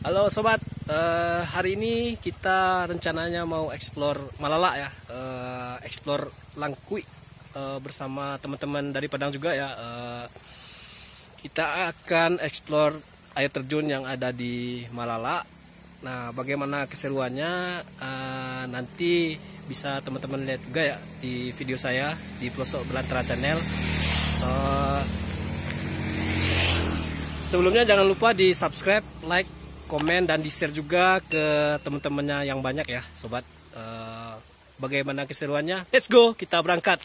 Halo sobat, hari ini kita rencananya mau explore Malala ya, explore Langkui bersama teman-teman dari Padang juga ya. Kita akan explore air terjun yang ada di Malala. Nah, bagaimana keseruannya nanti bisa teman-teman lihat juga ya di video saya di Pelosok Belantara Channel. Sebelumnya jangan lupa di subscribe, like, komen, dan di share juga ke teman-temannya yang banyak ya sobat. Bagaimana keseruannya? Let's go, kita berangkat.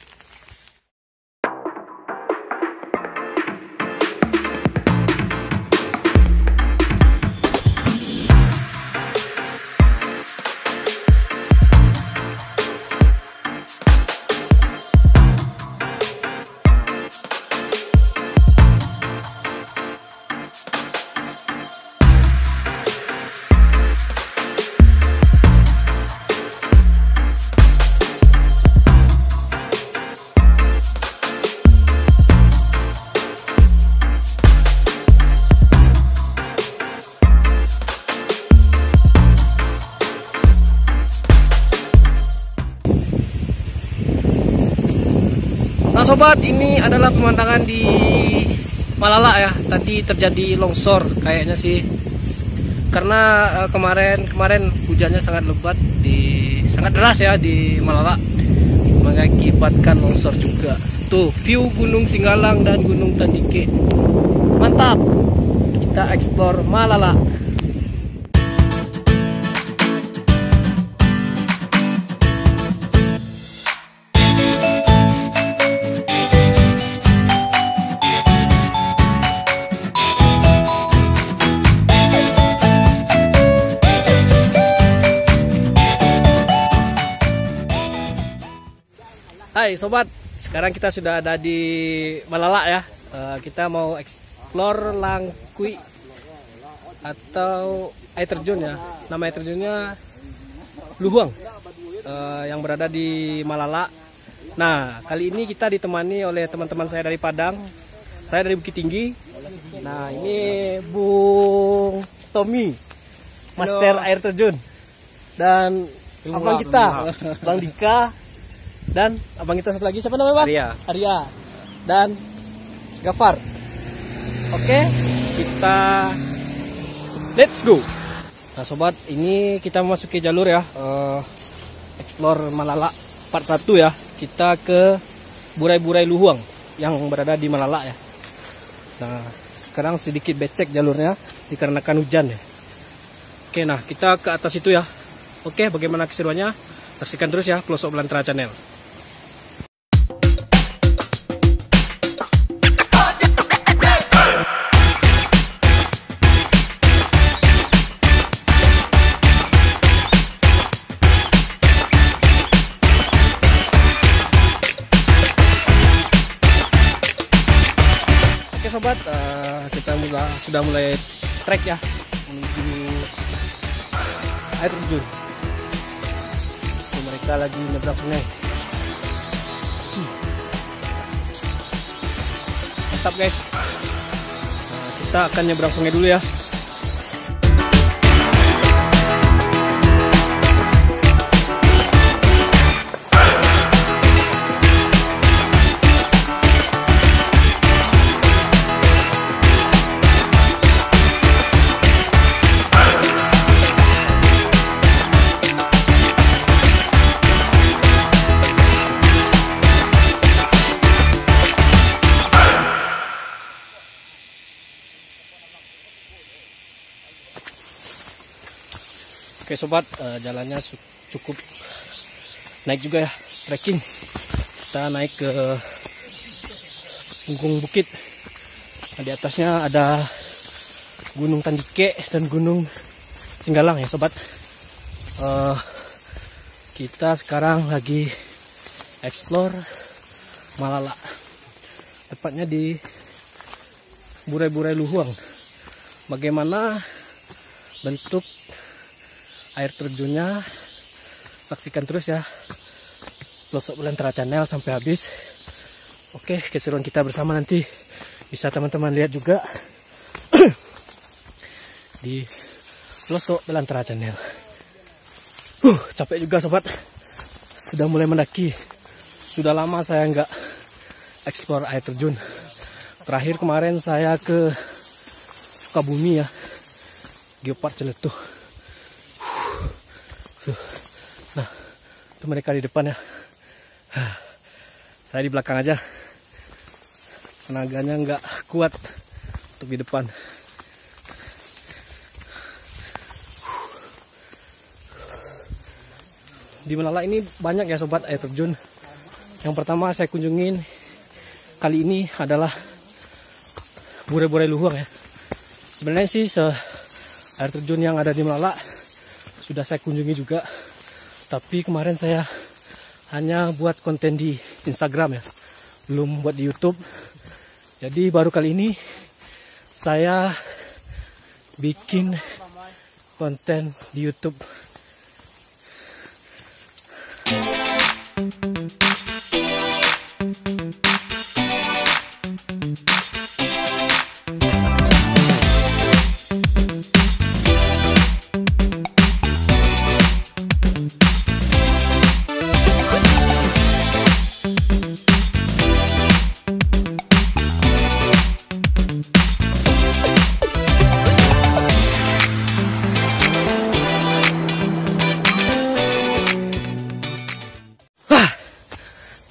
Nah sobat, ini adalah pemandangan di Malala ya. Tadi terjadi longsor kayaknya sih, karena kemarin hujannya sangat lebat, sangat deras ya di Malala, mengakibatkan longsor juga. Tuh view Gunung Singgalang dan Gunung Tandike, mantap. Kita explore Malala. Hai sobat, sekarang kita sudah ada di Malala ya. Kita mau explore Langkui atau air terjun ya. Nama air terjunnya Luhuang, yang berada di Malala. Nah, kali ini kita ditemani oleh teman-teman saya dari Padang. Saya dari Bukit Tinggi. Nah, ini Bung Tommy, Master air terjun. Dan abang kita, Bang Dika. Dan abang kita satu lagi, siapa namanya Bang? Arya. Dan Gafar. Oke, kita let's go. Nah sobat, ini kita memasuki jalur ya, explore Malala part 1 ya. Kita ke Burai-Burai Luhuang yang berada di Malala ya. Nah sekarang sedikit becek jalurnya dikarenakan hujan ya. Oke, nah kita ke atas itu ya. Oke, bagaimana keseruannya? Saksikan terus ya Pelosok Belantara Channel. Oke sobat, kita sudah mulai trek ya menuju air terjun. Mereka lagi nyebrang sungai. Mantap guys. Nah, kita akan nyebrang sungai dulu ya. Oke sobat, jalannya cukup naik juga ya, trekking. Kita naik ke punggung bukit. Nah, di atasnya ada Gunung Tandike dan Gunung Singgalang ya sobat. Kita sekarang lagi explore Malala, tepatnya di Burai-Burai Luhuang. Bagaimana bentuk air terjunnya, saksikan terus ya Pelosok Belantara Channel sampai habis. Oke, keseruan kita bersama nanti bisa teman-teman lihat juga di Pelosok Belantara Channel. Capek juga sobat. Sudah mulai mendaki. Sudah lama saya nggak explore air terjun. Terakhir kemarin saya ke Sukabumi ya, Geopark Celetuh. Nah, itu mereka di depan ya. Saya di belakang aja. Tenaganya nggak kuat untuk di depan. Di Melala ini banyak ya sobat air terjun. Yang pertama saya kunjungin kali ini adalah Bure-Bure Luhuang ya. Sebenarnya sih air terjun yang ada di Melala sudah saya kunjungi juga. Tapi kemarin saya hanya buat konten di Instagram ya, belum buat di YouTube. Jadi baru kali ini saya bikin konten di YouTube.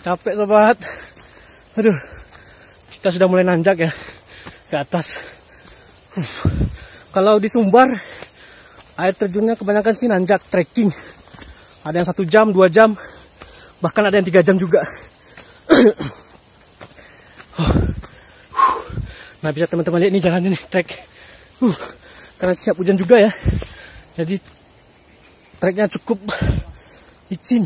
Capek sobat. Aduh, kita sudah mulai nanjak ya ke atas. Kalau di Sumbar air terjunnya kebanyakan sih nanjak trekking. Ada yang 1 jam, 2 jam, bahkan ada yang 3 jam juga. Nah, bisa teman-teman lihat ini jalan ini trek. Karena siap hujan juga ya. Jadi treknya cukup licin.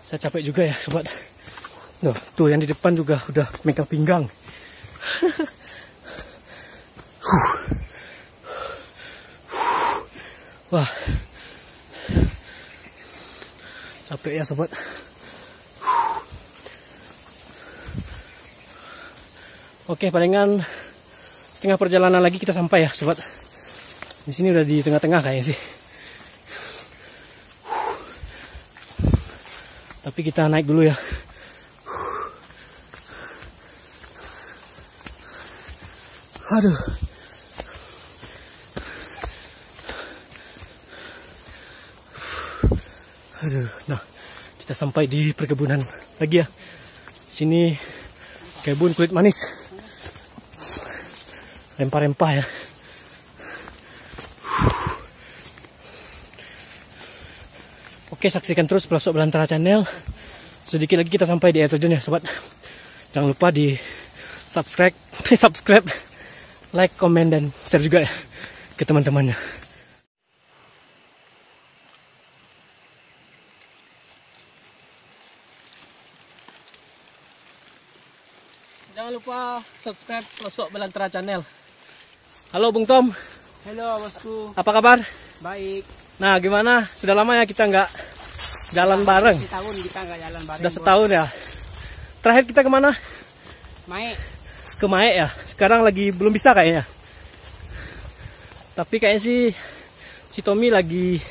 Saya capek juga ya sobat. Nah, tuh yang di depan juga udah megang pinggang. Wah, capek ya sobat. Oke, palingan setengah perjalanan lagi kita sampai ya sobat. Di sini udah di tengah-tengah kayaknya sih. Tapi kita naik dulu ya. Aduh. Nah, kita sampai di perkebunan lagi ya. Sini kebun kulit manis. Rempah-rempah ya. Oke, saksikan terus Pelosok Belantara Channel. Sedikit lagi kita sampai di air terjun ya sobat. Jangan lupa di subscribe, like, komen, dan share juga ya ke teman-temannya. Jangan lupa subscribe Pelosok Belantara Channel. Halo Bung Tom. Halo bosku. Apa kabar? Baik. Nah, gimana? Sudah lama ya kita nggak jalan bareng. Setahun kita nggak jalan bareng. Udah setahun ya. Terakhir kita kemana? Mae. Ke Mae ya. Sekarang lagi belum bisa kayaknya. Tapi kayaknya sih si Tommy lagi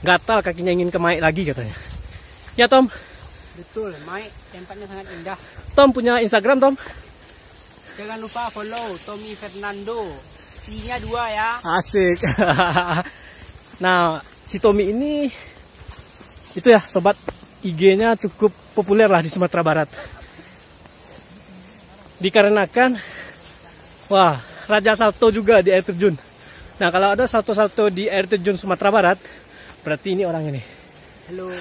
gatal kakinya, ingin ke Mae lagi katanya. Ya Tom? Betul, Mae tempatnya sangat indah. Tom punya Instagram Tom? Jangan lupa follow Tommy Fernando. I-nya 2 ya. Asik. Nah, si Tommy ini itu ya sobat, IG-nya cukup populer lah di Sumatera Barat. Dikarenakan wah, raja salto juga di air terjun. Nah, kalau ada salto-salto di air terjun Sumatera Barat, berarti ini orang ini. Halo.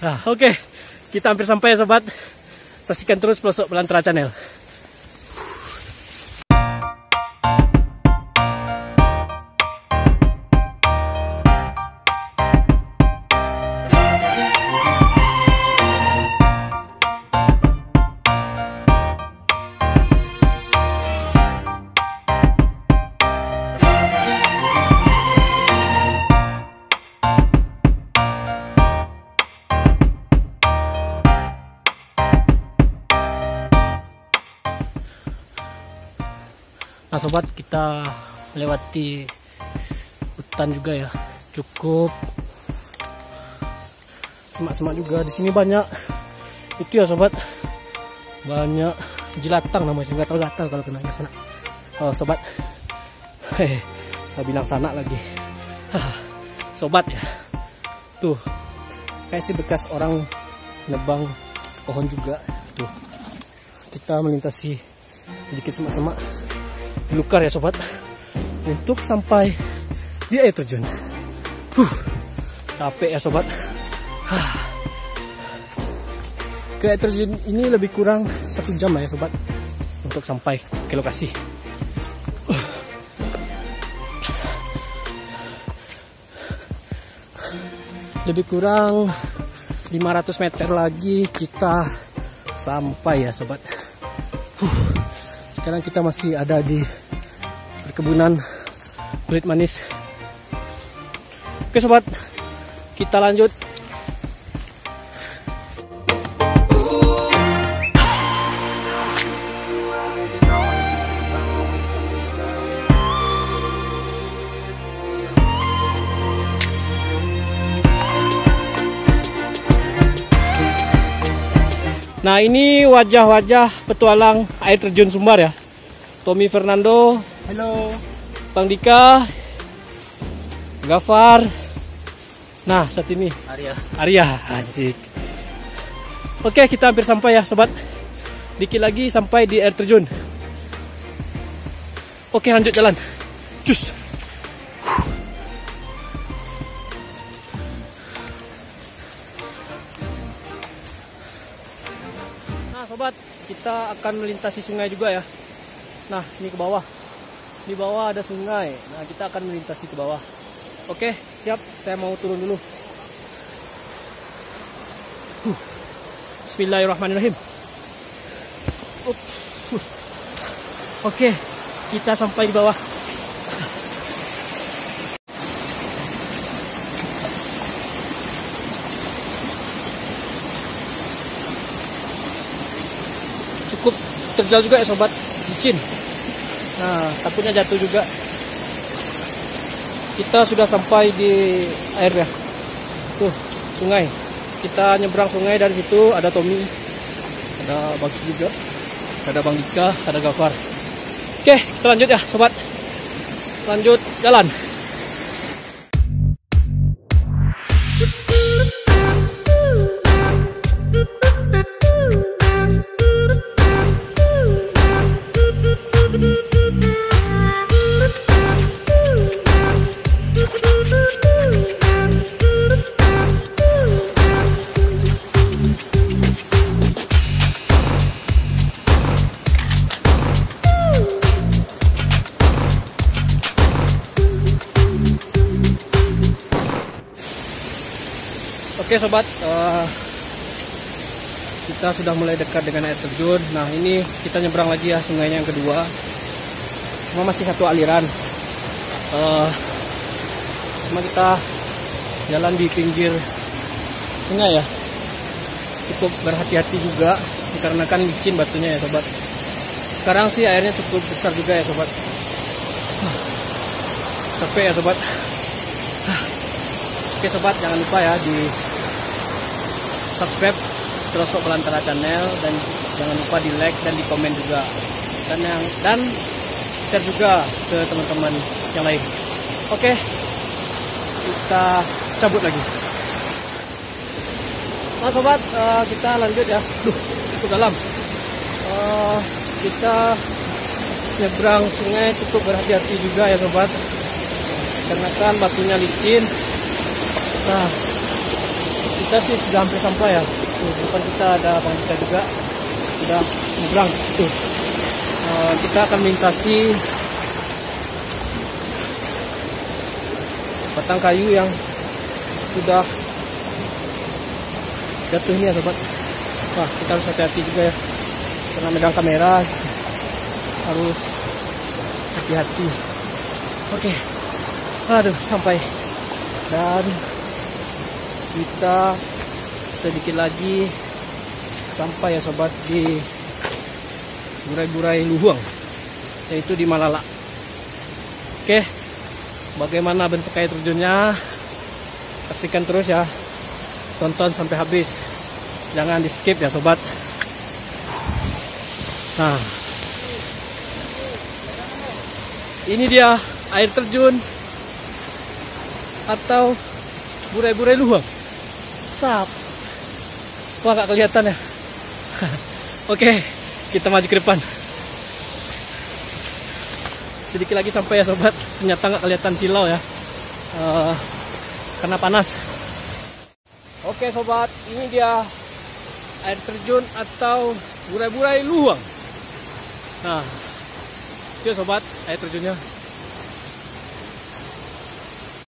Nah, oke. Kita hampir sampai ya sobat. Saksikan terus Pelosok Belantara Channel. Nah sobat, kita melewati hutan juga ya, cukup semak-semak juga. Di sini banyak itu ya sobat, banyak jelatang namanya, nggak tahu gatal kalau kena ke sana. Oh sobat, saya bilang sana lagi. Sobat ya, tuh kayak sih bekas orang nebang pohon juga. Tuh kita melintasi sedikit semak-semak belukar ya sobat, untuk sampai di air terjun. Capek ya sobat. Ke air terjun ini lebih kurang 1 jam ya sobat, untuk sampai ke lokasi. Lebih kurang 500 meter lagi kita sampai ya sobat. Sekarang kita masih ada di perkebunan kulit manis. Oke sobat, kita lanjut. Nah ini wajah-wajah petualang air terjun Sumbar ya. Tommy Fernando, Halo. Bang Dika, Gafar. Nah saat ini Arya, asik. Oke, kita hampir sampai ya sobat. Dikit lagi sampai di air terjun. Oke, lanjut jalan. Cus. Nah sobat, kita akan melintasi sungai juga ya. Nah ini ke bawah, di bawah ada sungai. Nah kita akan melintasi ke bawah. Oke siap, saya mau turun dulu. Bismillahirrahmanirrahim. Oke, kita sampai di bawah. Cukup terjal juga ya sobat, licin. Nah takutnya jatuh juga. Kita sudah sampai di air ya. Tuh sungai. Kita nyebrang sungai, dari situ ada Tommy, ada Bang juga, ada Bang Dika, ada Gafar. Oke, kita lanjut ya sobat. Lanjut jalan. Oke sobat, kita sudah mulai dekat dengan air terjun. Nah ini kita nyebrang lagi ya sungainya yang kedua. Cuma masih satu aliran. Cuma kita jalan di pinggir sungai ya. Cukup berhati-hati juga dikarenakan licin batunya ya sobat. Sekarang sih airnya cukup besar juga ya sobat. Capek ya sobat. Oke sobat, jangan lupa ya di subscribe Terosok Belantara channel, dan jangan lupa di like dan di komen juga, dan share juga ke teman-teman yang lain. Oke, kita cabut lagi. Nah sobat, kita lanjut ya. Cukup dalam. Kita nyebrang sungai cukup berhati-hati juga ya sobat, karena kan batunya licin. Nah kita sih sudah hampir sampai ya. Di depan kita ada Bang Dika juga, sudah nyebrang tuh. Kita akan melintasi batang kayu yang sudah jatuh ini ya sobat. Wah, kita harus hati-hati juga ya, karena megang kamera harus hati-hati. Oke, aduh sampai, dan kita sedikit lagi sampai ya sobat di burai-burai Luhuang. yaitu di Malala. Oke, bagaimana bentuk air terjunnya? Saksikan terus ya, tonton sampai habis, jangan di skip ya sobat. Nah, ini dia air terjun atau Burai-Burai Luhuang. Sap. Wah, gak kelihatan ya. Oke, kita maju ke depan. Sedikit lagi sampai ya sobat. Ternyata nggak kelihatan silau ya, karena panas. Oke sobat, ini dia air terjun atau Burai-Burai Luhuang. Nah, itu sobat air terjunnya.